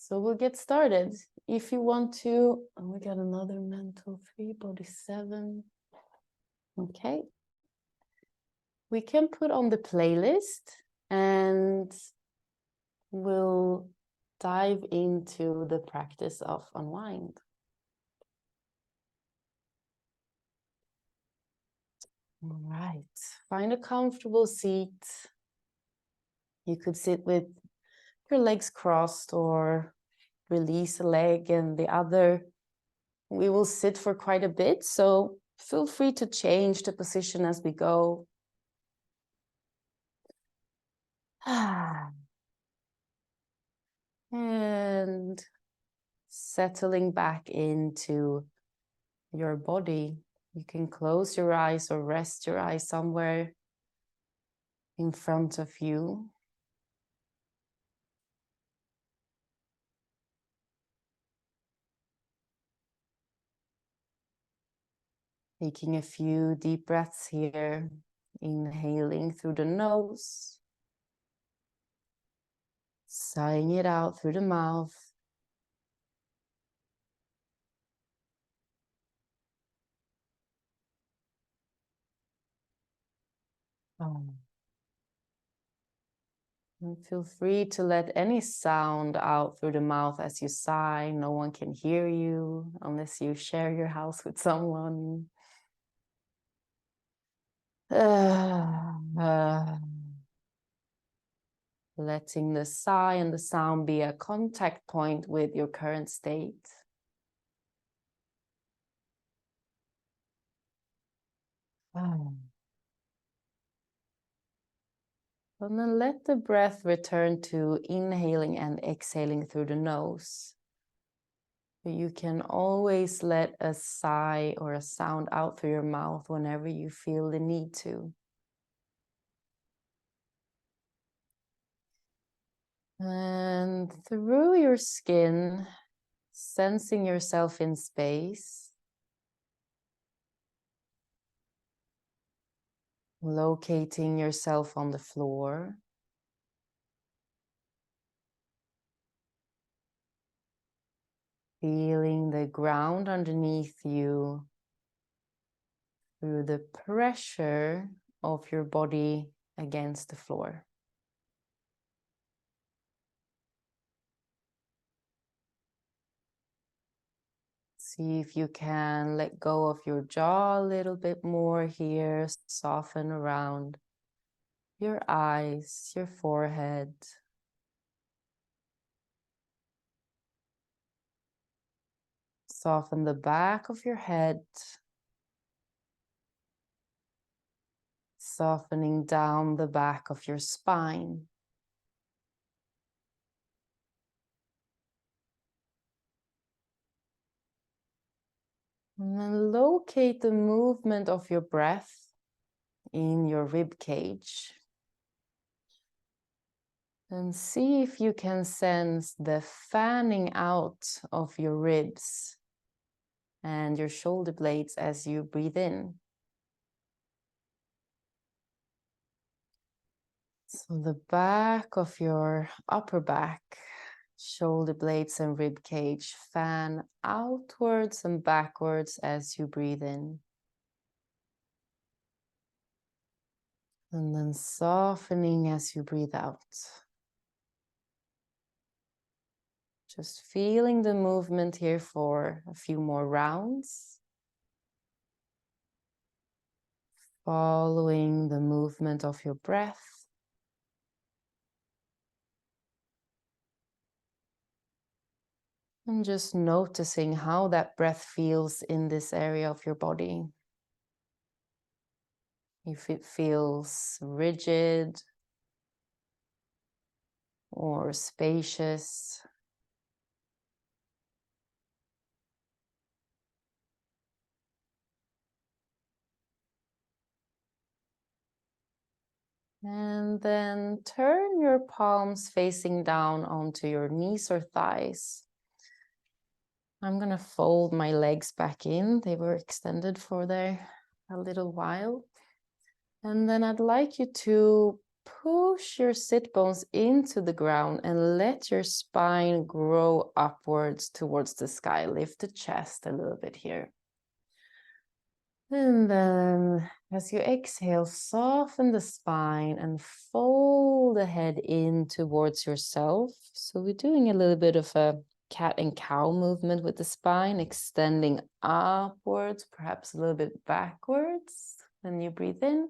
So we'll get started. If you want to, we got another mental 3, body 7. Okay. We can put on the playlist and we'll dive into the practice of unwind. All right. Find a comfortable seat. You could sit with your legs crossed or release a leg and the other. We will sit for quite a bit, so feel free to change the position as we go. And settling back into your body. You can close your eyes or rest your eyes somewhere in front of you. Taking a few deep breaths here, inhaling through the nose, sighing it out through the mouth. And feel free to let any sound out through the mouth as you sigh. No one can hear you unless you share your house with someone. Letting the sigh and the sound be a contact point with your current state. And then let the breath return to inhaling and exhaling through the nose. You can always let a sigh or a sound out through your mouth whenever you feel the need to. And through your skin, sensing yourself in space. Locating yourself on the floor. Feeling the ground underneath you through the pressure of your body against the floor. See if you can let go of your jaw a little bit more here. Soften around your eyes, your forehead. Soften the back of your head. Softening down the back of your spine. And then locate the movement of your breath in your rib cage. And see if you can sense the fanning out of your ribs and your shoulder blades as you breathe in. So the back of your upper back, shoulder blades and rib cage fan outwards and backwards as you breathe in. And then softening as you breathe out. Just feeling the movement here for a few more rounds. Following the movement of your breath. And just noticing how that breath feels in this area of your body. If it feels rigid or spacious. And then turn your palms facing down onto your knees or thighs. I'm going to fold my legs back in. They were extended for a little while. And then I'd like you to push your sit bones into the ground and let your spine grow upwards towards the sky. Lift the chest a little bit here. And then as you exhale, soften the spine and fold the head in towards yourself. So we're doing a little bit of a cat and cow movement with the spine, extending upwards, perhaps a little bit backwards. Then you breathe in.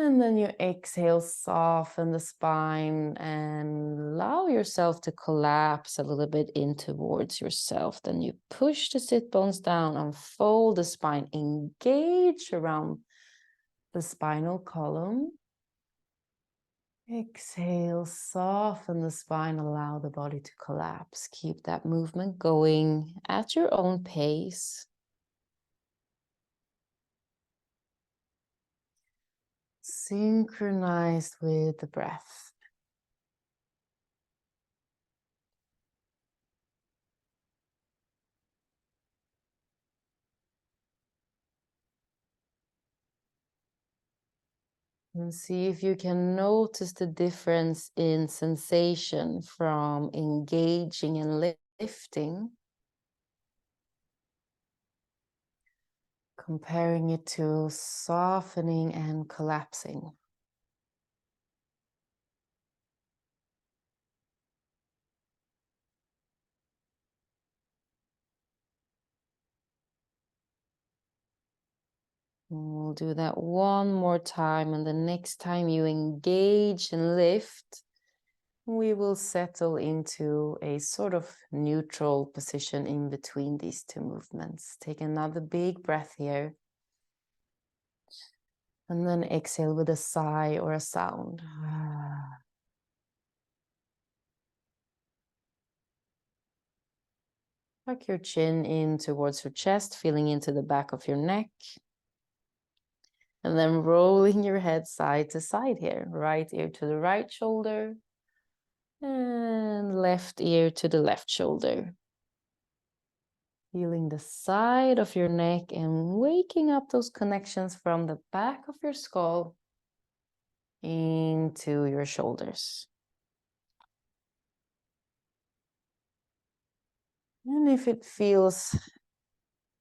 And then you exhale, soften the spine and allow yourself to collapse a little bit in towards yourself. Then you push the sit bones down, unfold the spine, engage around the spinal column. Exhale, soften the spine, allow the body to collapse. Keep that movement going at your own pace. Synchronized with the breath. And see if you can notice the difference in sensation from engaging and lifting, comparing it to softening and collapsing. We'll do that one more time, and the next time you engage and lift, we will settle into a sort of neutral position in between these two movements. Take another big breath here. And then exhale with a sigh or a sound. Tuck your chin in towards your chest, feeling into the back of your neck. And then rolling your head side to side here. Right ear to the right shoulder. And left ear to the left shoulder. Feeling the side of your neck and waking up those connections from the back of your skull into your shoulders. And if it feels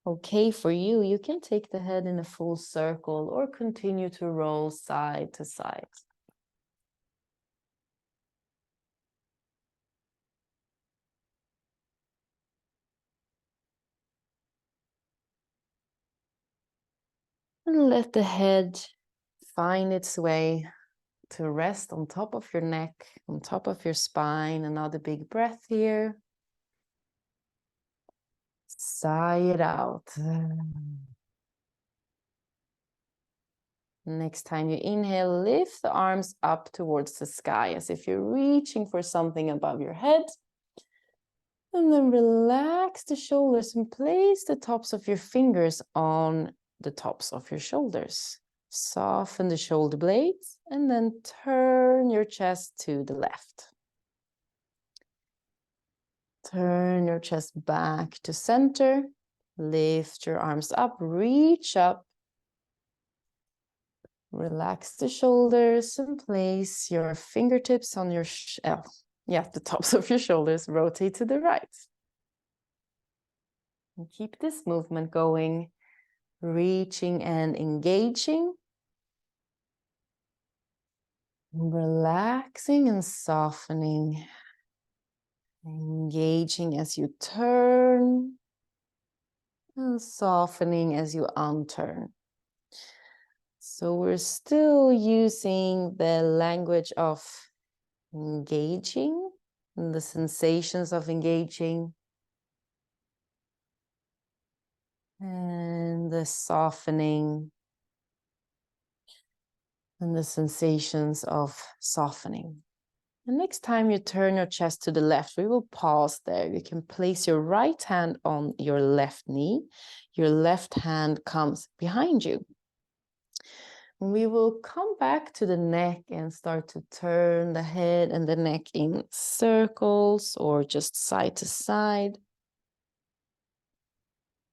okay for you, you can take the head in a full circle or continue to roll side to side. And let the head find its way to rest on top of your neck, on top of your spine. Another big breath here. Sigh it out. Next time you inhale, lift the arms up towards the sky as if you're reaching for something above your head. And then relax the shoulders and place the tops of your fingers on the tops of your shoulders. Soften the shoulder blades and then turn your chest to the left. Turn your chest back to center. Lift your arms up, reach up. Relax the shoulders and place your fingertips on your, the tops of your shoulders. Rotate to the right. And keep this movement going, reaching and engaging. Relaxing and softening. Engaging as you turn and softening as you unturn. So we're still using the language of engaging and the sensations of engaging and the softening and the sensations of softening. The next time you turn your chest to the left, we will pause there. You can place your right hand on your left knee. Your left hand comes behind you. We will come back to the neck and start to turn the head and the neck in circles or just side to side.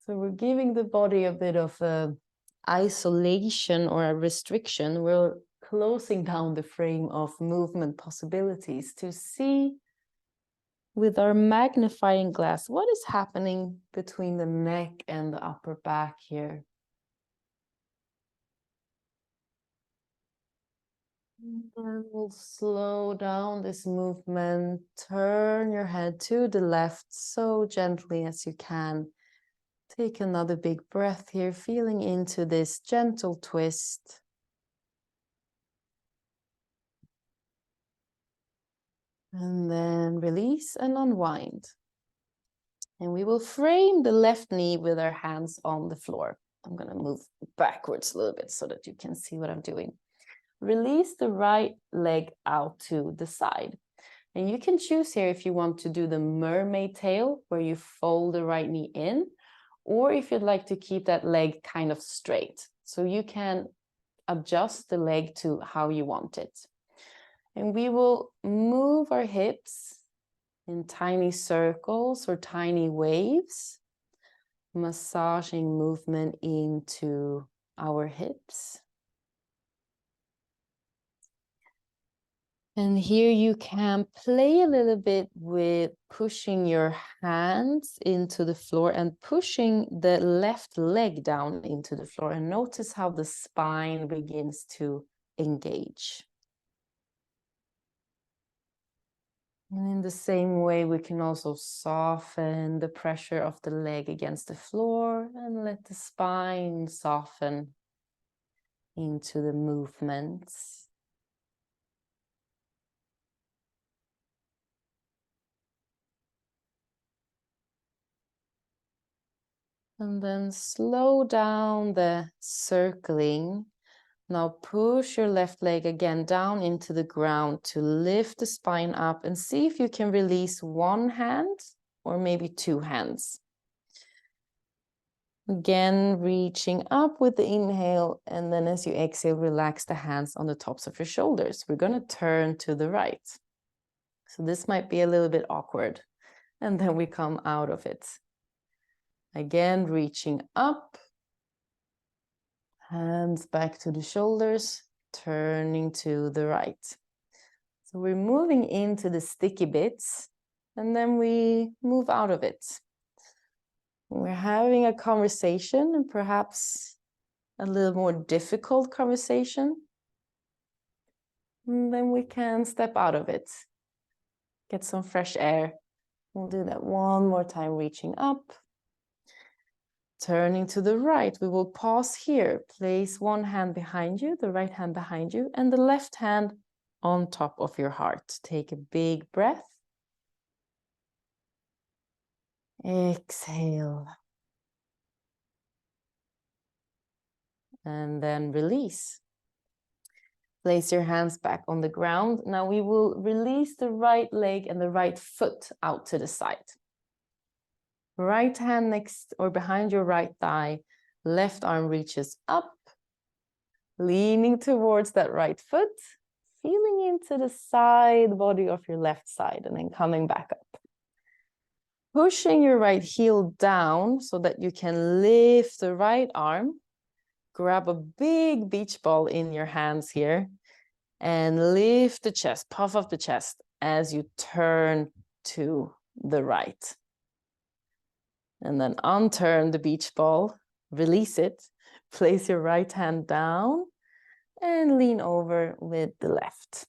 So we're giving the body a bit of a isolation or a restriction. We're closing down the frame of movement possibilities to see with our magnifying glass what is happening between the neck and the upper back here. And we'll slow down this movement. Turn your head to the left so gently as you can. Take another big breath here, feeling into this gentle twist. And then release and unwind. And we will frame the left knee with our hands on the floor. I'm going to move backwards a little bit so that you can see what I'm doing. Release the right leg out to the side. And you can choose here if you want to do the mermaid tail, where you fold the right knee in, or if you'd like to keep that leg kind of straight. So you can adjust the leg to how you want it. And we will move our hips in tiny circles or tiny waves, massaging movement into our hips. And here you can play a little bit with pushing your hands into the floor and pushing the left leg down into the floor. And notice how the spine begins to engage. And in the same way, we can also soften the pressure of the leg against the floor and let the spine soften into the movements. And then slow down the circling. Now push your left leg again down into the ground to lift the spine up, and see if you can release one hand or maybe two hands. Again, reaching up with the inhale, and then as you exhale, relax the hands on the tops of your shoulders. We're going to turn to the right. So this might be a little bit awkward, and then we come out of it. Again, reaching up, hands back to the shoulders, turning to the right. So we're moving into the sticky bits, and then we move out of it. We're having a conversation, and perhaps a little more difficult conversation. And then we can step out of it, get some fresh air. We'll do that one more time, reaching up. Turning to the right, we will pause here. Place one hand behind you, the right hand behind you, and the left hand on top of your heart. Take a big breath. Exhale. And then release. Place your hands back on the ground. Now we will release the right leg and the right foot out to the side. Right hand next or behind your right thigh, left arm reaches up, leaning towards that right foot, feeling into the side body of your left side, and then coming back up. Pushing your right heel down so that you can lift the right arm, grab a big beach ball in your hands here, and lift the chest, puff up the chest as you turn to the right. And then unturn the beach ball, release it, place your right hand down, and lean over with the left.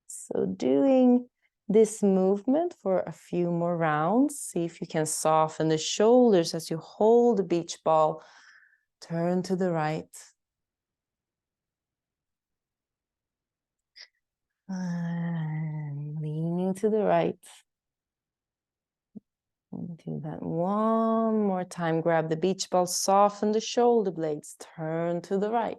So doing this movement for a few more rounds. See if you can soften the shoulders as you hold the beach ball. Turn to the right. And leaning to the right. Do that one more time. Grab the beach ball, soften the shoulder blades, turn to the right.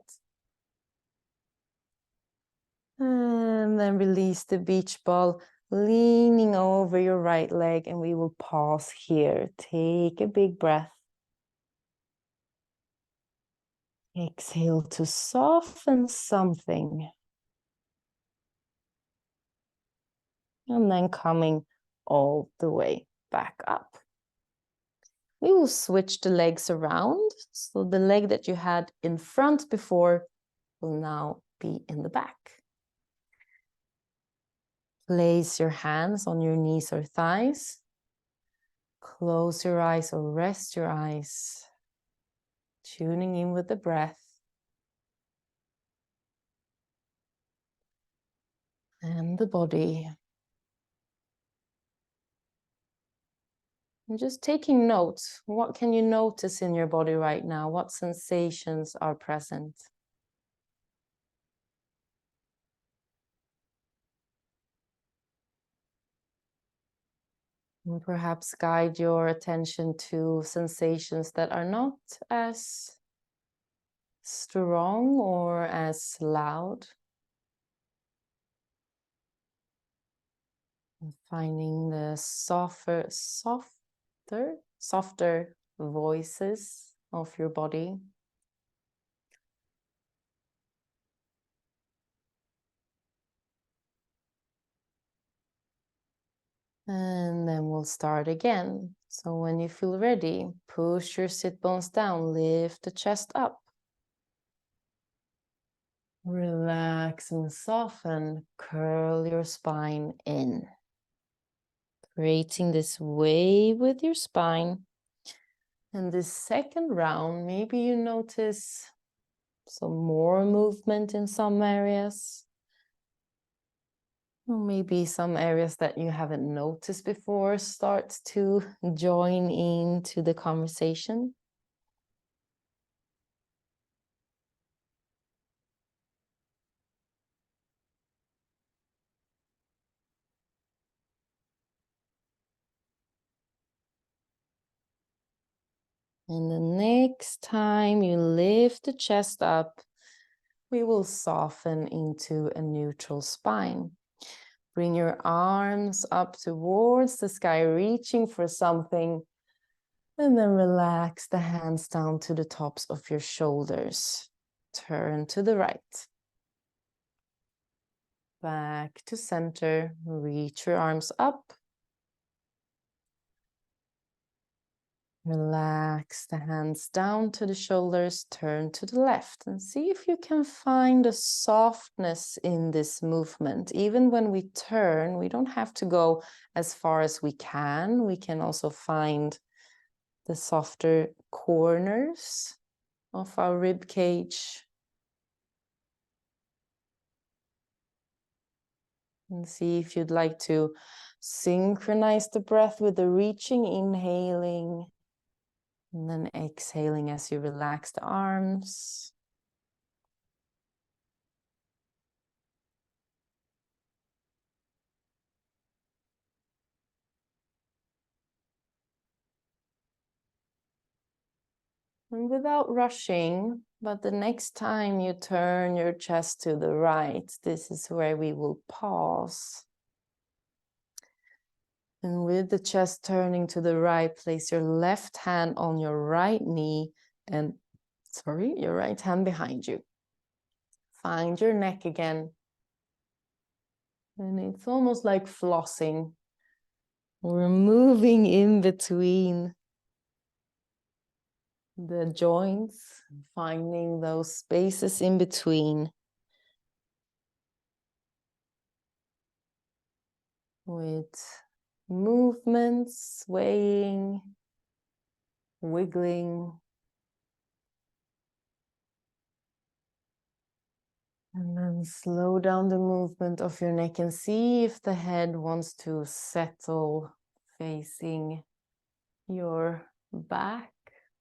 And then release the beach ball, leaning over your right leg, and we will pause here. Take a big breath. Exhale to soften something. And then coming all the way back up. We will switch the legs around. So the leg that you had in front before will now be in the back. Place your hands on your knees or thighs. Close your eyes or rest your eyes. Tuning in with the breath. And the body. And just taking notes. What can you notice in your body right now? What sensations are present? And perhaps guide your attention to sensations that are not as strong or as loud. And finding the softer voices of your body. And then we'll start again. So when you feel ready, push your sit bones down, lift the chest up. Relax and soften, curl your spine in. Creating this wave with your spine. And this second round, maybe you notice some more movement in some areas. Or maybe some areas that you haven't noticed before start to join into the conversation. And the next time you lift the chest up, we will soften into a neutral spine. Bring your arms up towards the sky, reaching for something. And then relax the hands down to the tops of your shoulders. Turn to the right. Back to center. Reach your arms up. Relax the hands down to the shoulders, turn to the left and see if you can find a softness in this movement. Even when we turn, we don't have to go as far as we can. We can also find the softer corners of our rib cage. And see if you'd like to synchronize the breath with the reaching, inhaling. And then exhaling as you relax the arms. And without rushing, but the next time you turn your chest to the right, this is where we will pause. And with the chest turning to the right, place your left hand on your right knee and, your right hand behind you. Find your neck again. And it's almost like flossing. We're moving in between the joints, finding those spaces in between. With movements, swaying, wiggling. And then slow down the movement of your neck and see if the head wants to settle facing your back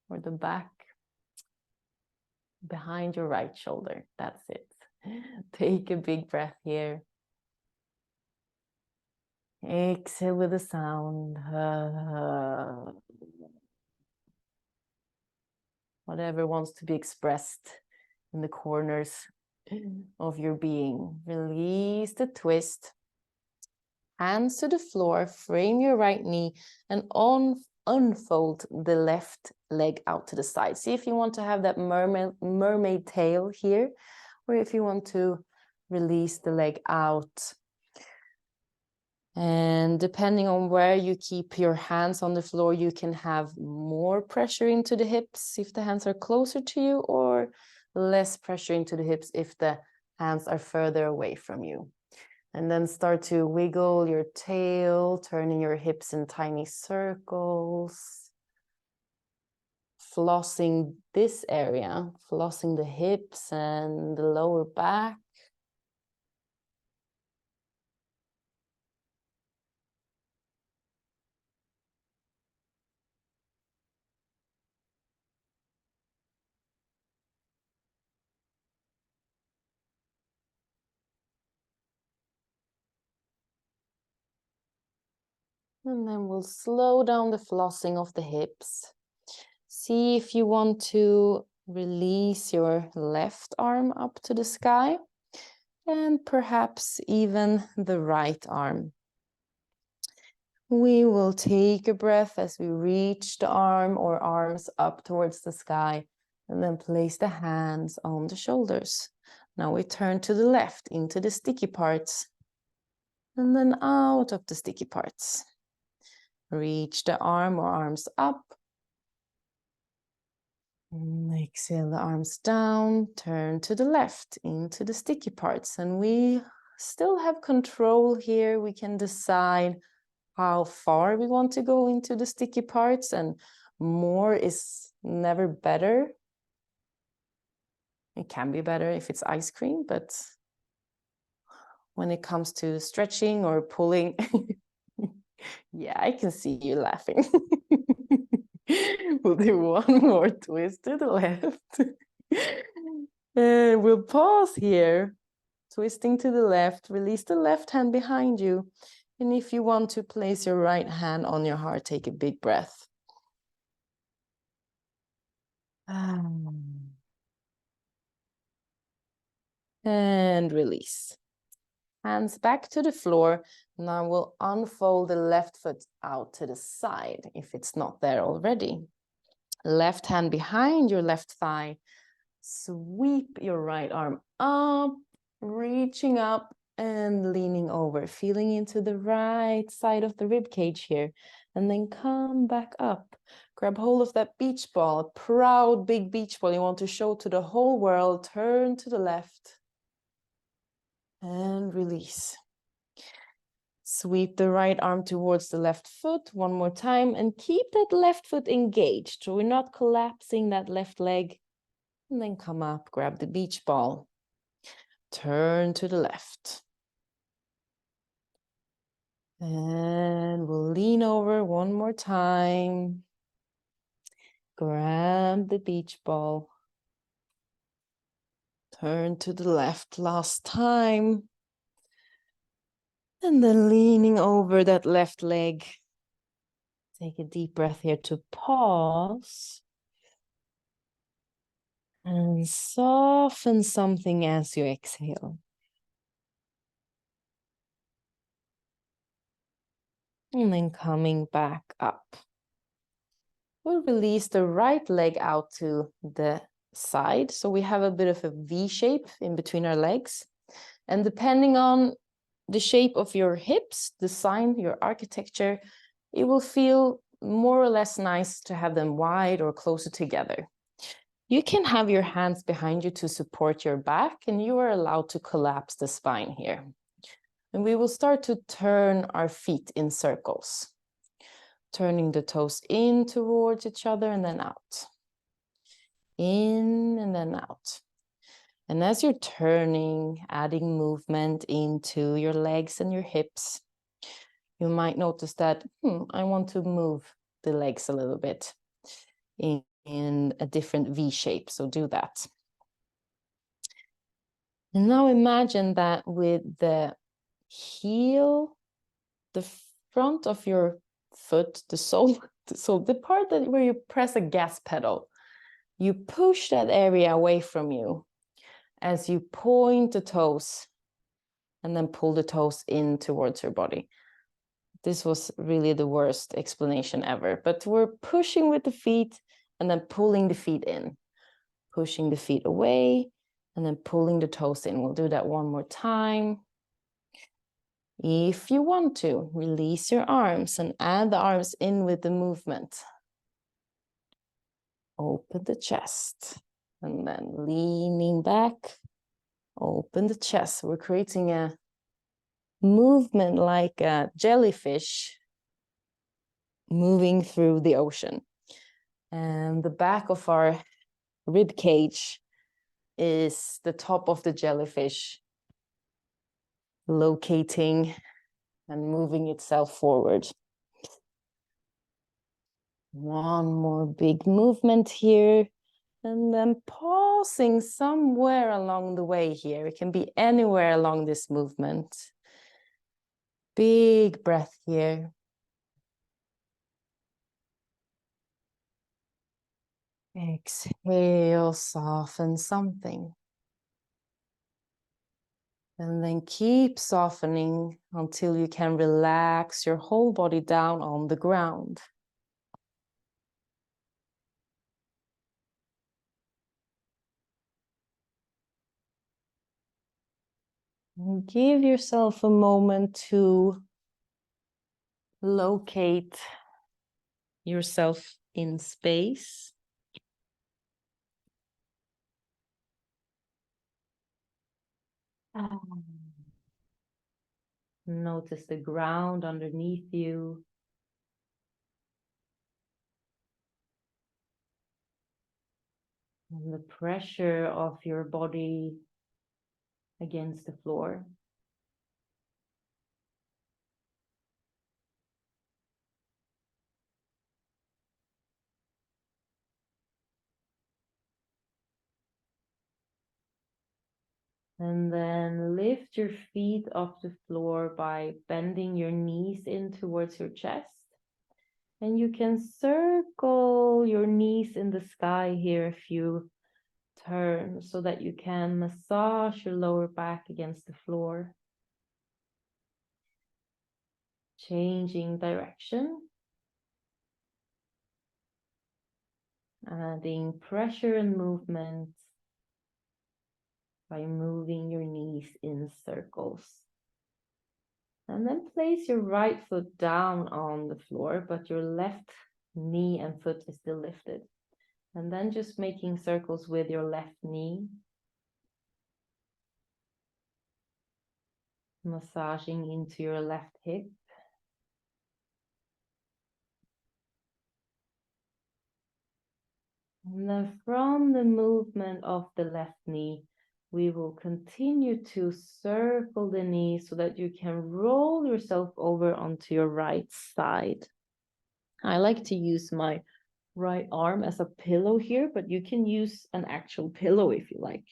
or the back behind your right shoulder. That's it. Take a big breath here. Exhale with a sound. Whatever wants to be expressed in the corners of your being. Release the twist. Hands to the floor, frame your right knee and unfold the left leg out to the side. See if you want to have that mermaid tail here, or if you want to release the leg out. And depending on where you keep your hands on the floor, you can have more pressure into the hips if the hands are closer to you, or less pressure into the hips if the hands are further away from you. And then start to wiggle your tail, turning your hips in tiny circles. Flossing this area, flossing the hips and the lower back. And then we'll slow down the flossing of the hips. See if you want to release your left arm up to the sky and perhaps even the right arm. We will take a breath as we reach the arm or arms up towards the sky and then place the hands on the shoulders. Now we turn to the left into the sticky parts and then out of the sticky parts. Reach the arm or arms up. Exhale the arms down, turn to the left into the sticky parts. And we still have control here. We can decide how far we want to go into the sticky parts, and more is never better. It can be better if it's ice cream, but when it comes to stretching or pulling, yeah, I can see you laughing. We'll do one more twist to the left. And we'll pause here, twisting to the left. Release the left hand behind you. And if you want to place your right hand on your heart, take a big breath. And release. Hands back to the floor. Now we'll unfold the left foot out to the side if it's not there already. Left hand behind your left thigh. Sweep your right arm up, reaching up and leaning over, feeling into the right side of the rib cage here. And then come back up. Grab hold of that beach ball, a proud big beach ball you want to show to the whole world. Turn to the left and release. Sweep the right arm towards the left foot one more time and keep that left foot engaged. So we're not collapsing that left leg. And then come up, grab the beach ball. Turn to the left. And we'll lean over one more time. Grab the beach ball. Turn to the left last time. And then leaning over that left leg. Take a deep breath here to pause. And soften something as you exhale. And then coming back up. We'll release the right leg out to the side. So we have a bit of a V shape in between our legs. And depending on the shape of your hips, design, your architecture, it will feel more or less nice to have them wide or closer together. You can have your hands behind you to support your back, and you are allowed to collapse the spine here. And we will start to turn our feet in circles. Turning the toes in towards each other and then out. In and then out. And as you're turning, adding movement into your legs and your hips, you might notice that, I want to move the legs a little bit in a different V shape. So do that. And now imagine that with the heel, the front of your foot, the sole, the part where you press a gas pedal, you push that area away from you as you point the toes and then pull the toes in towards your body. This was really the worst explanation ever, but we're pushing with the feet and then pulling the feet in, pushing the feet away and then pulling the toes in. We'll do that one more time. If you want to, release your arms and add the arms in with the movement. Open the chest and then leaning back, Open the chest. We're creating a movement like a jellyfish moving through the ocean. And the back of our rib cage is the top of the jellyfish, locating and moving itself forward. One more big movement here, and then pausing somewhere along the way here. It can be anywhere along this movement. Big breath here. Exhale, soften something. And then keep softening until you can relax your whole body down on the ground. And give yourself a moment to locate yourself in space. Notice the ground underneath you. And the pressure of your body against the floor. And then lift your feet off the floor by bending your knees in towards your chest. And you can circle your knees in the sky here a few turns so that you can massage your lower back against the floor. Changing direction. Adding pressure and movement by moving your knees in circles. And then place your right foot down on the floor, but your left knee and foot is still lifted. And then just making circles with your left knee. Massaging into your left hip. And then from the movement of the left knee, we will continue to circle the knee so that you can roll yourself over onto your right side. I like to use my right arm as a pillow here, but you can use an actual pillow if you like.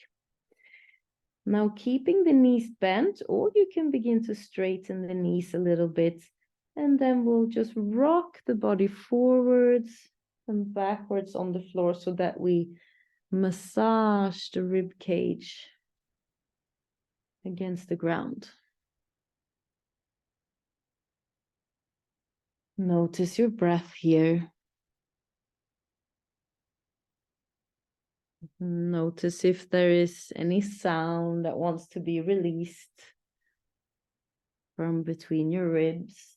Now keeping the knees bent, or you can begin to straighten the knees a little bit, and then we'll just rock the body forwards and backwards on the floor so that we massage the rib cage against the ground. Notice your breath here. Notice if there is any sound that wants to be released from between your ribs.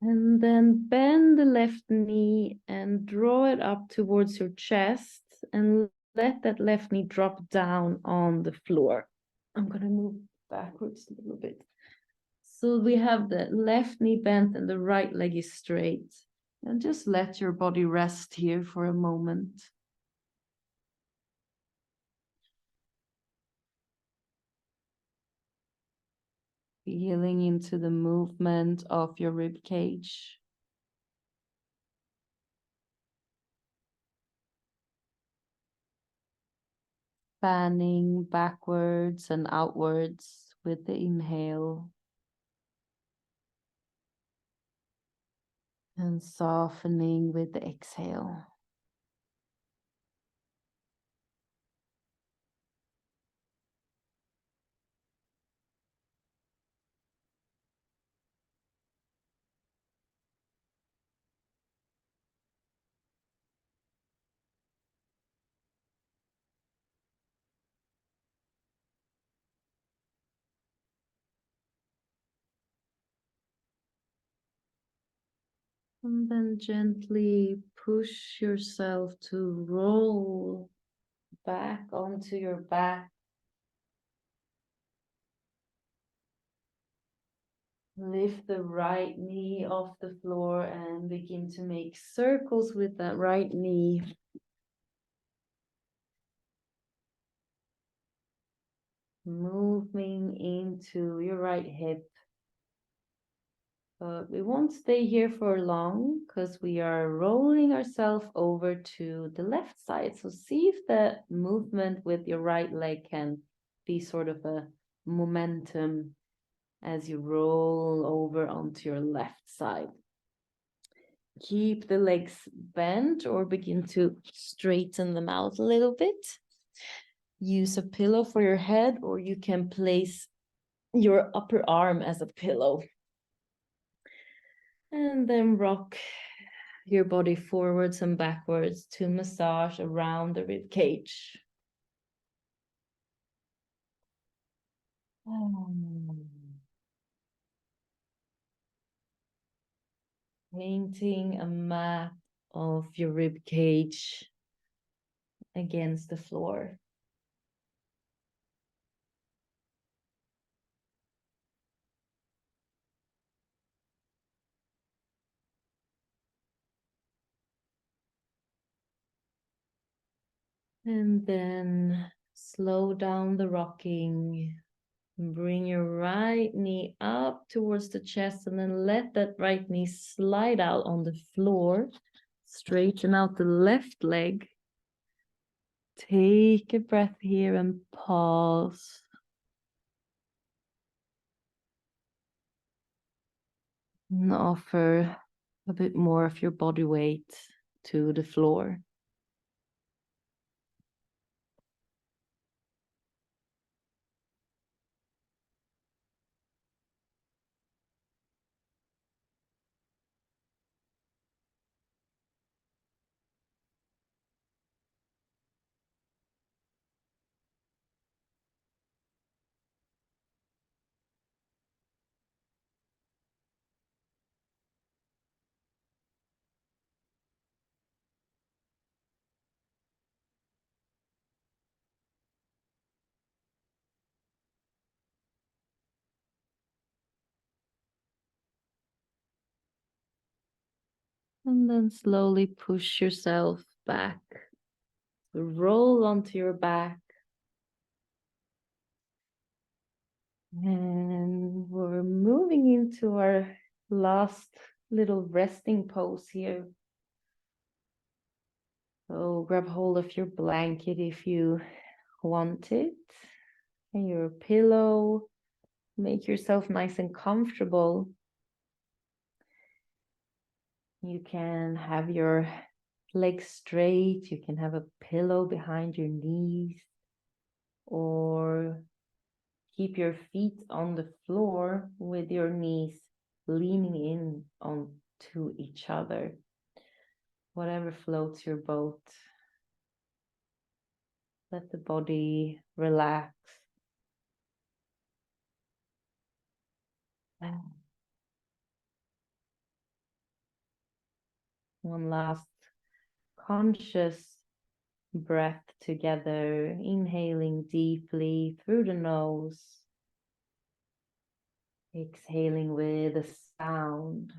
And then bend the left knee and draw it up towards your chest and let that left knee drop down on the floor. I'm going to move backwards a little bit. So we have the left knee bent and the right leg is straight. And just let your body rest here for a moment. Feeling into the movement of your rib cage. Fanning backwards and outwards with the inhale. And softening with the exhale. And then gently push yourself to roll back onto your back. Lift the right knee off the floor and begin to make circles with that right knee. Moving into your right hip. But we won't stay here for long because we are rolling ourselves over to the left side. So see if the movement with your right leg can be sort of a momentum as you roll over onto your left side. Keep the legs bent or begin to straighten them out a little bit. Use a pillow for your head, or you can place your upper arm as a pillow. And then rock your body forwards and backwards to massage around the rib cage. Painting a map of your rib cage against the floor. And then slow down the rocking. Bring your right knee up towards the chest and then let that right knee slide out on the floor. Straighten out the left leg. Take a breath here and pause. And offer a bit more of your body weight to the floor. And then slowly push yourself back. Roll onto your back. And we're moving into our last little resting pose here. So grab hold of your blanket if you want it. And your pillow. Make yourself nice and comfortable. You can have your legs straight. You can have a pillow behind your knees. Or keep your feet on the floor with your knees leaning in onto each other. Whatever floats your boat. Let the body relax. One last conscious breath together, inhaling deeply through the nose, exhaling with a sound.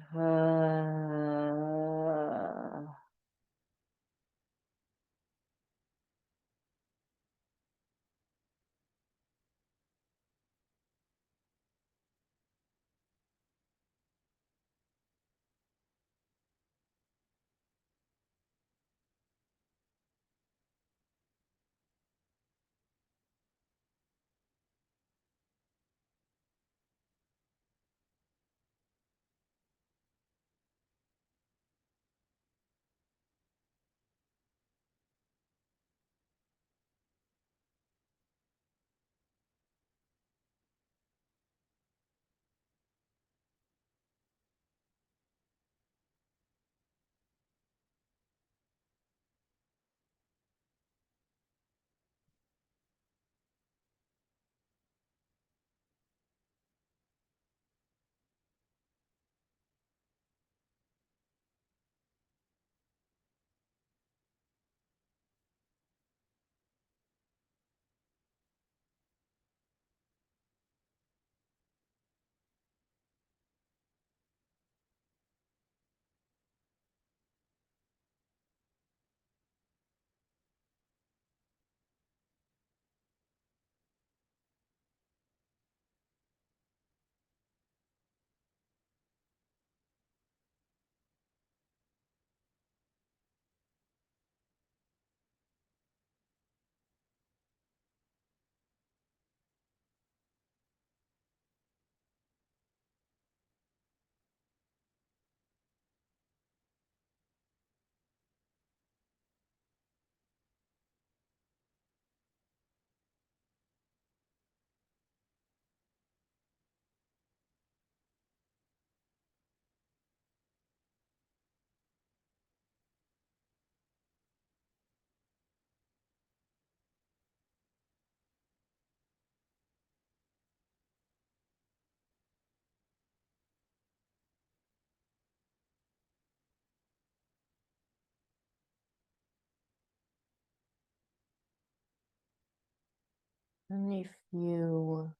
And if you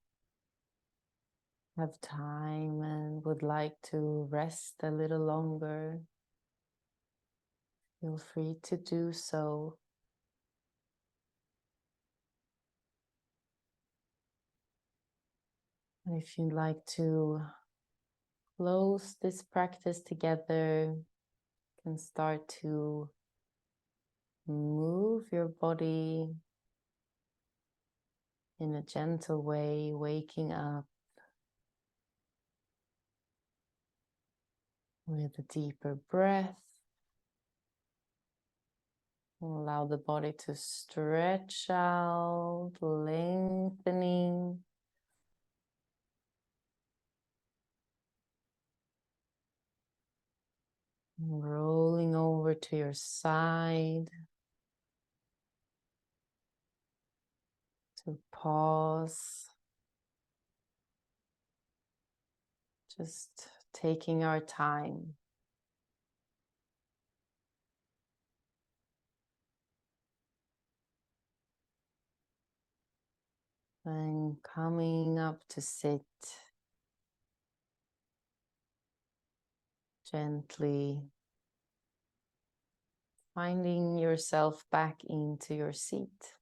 have time and would like to rest a little longer, feel free to do so. And if you'd like to close this practice together, you can start to move your body in a gentle way, waking up with a deeper breath. Allow the body to stretch out, lengthening. Rolling over to your side. To pause. Just taking our time. And coming up to sit. Gently finding yourself back into your seat.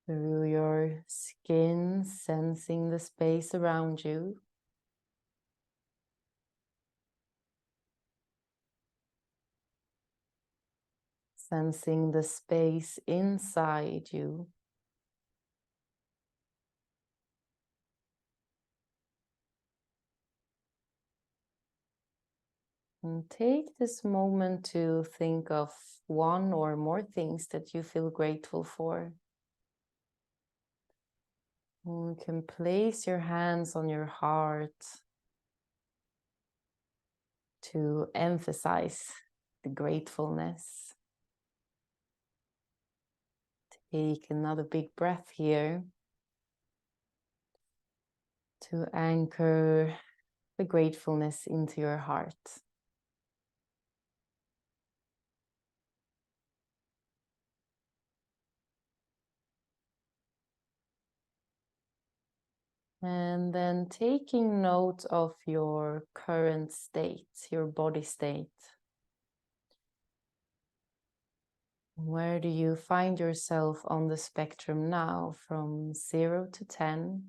Through your skin, sensing the space around you. Sensing the space inside you. And take this moment to think of one or more things that you feel grateful for. You can place your hands on your heart to emphasize the gratefulness. Take another big breath here to anchor the gratefulness into your heart. And then taking note of your current state, your body state. Where do you find yourself on the spectrum now, from 0 to 10?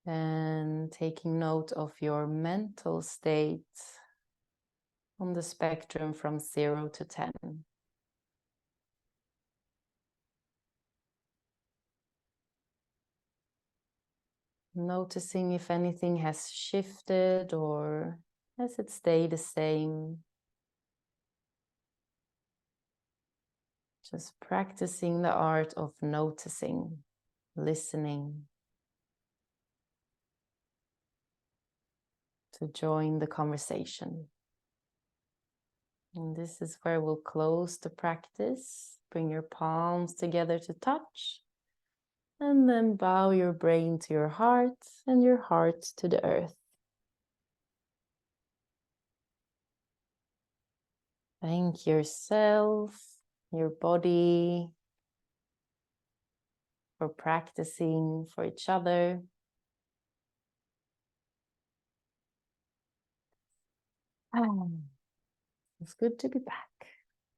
And taking note of your mental state on the spectrum from 0 to 10. Noticing if anything has shifted or has it stayed the same. Just practicing the art of noticing, listening, to join the conversation. And this is where we'll close the practice. Bring your palms together to touch. And then bow your brain to your heart and your heart to the earth. Thank yourself, your body, for practicing, for each other. It's good to be back.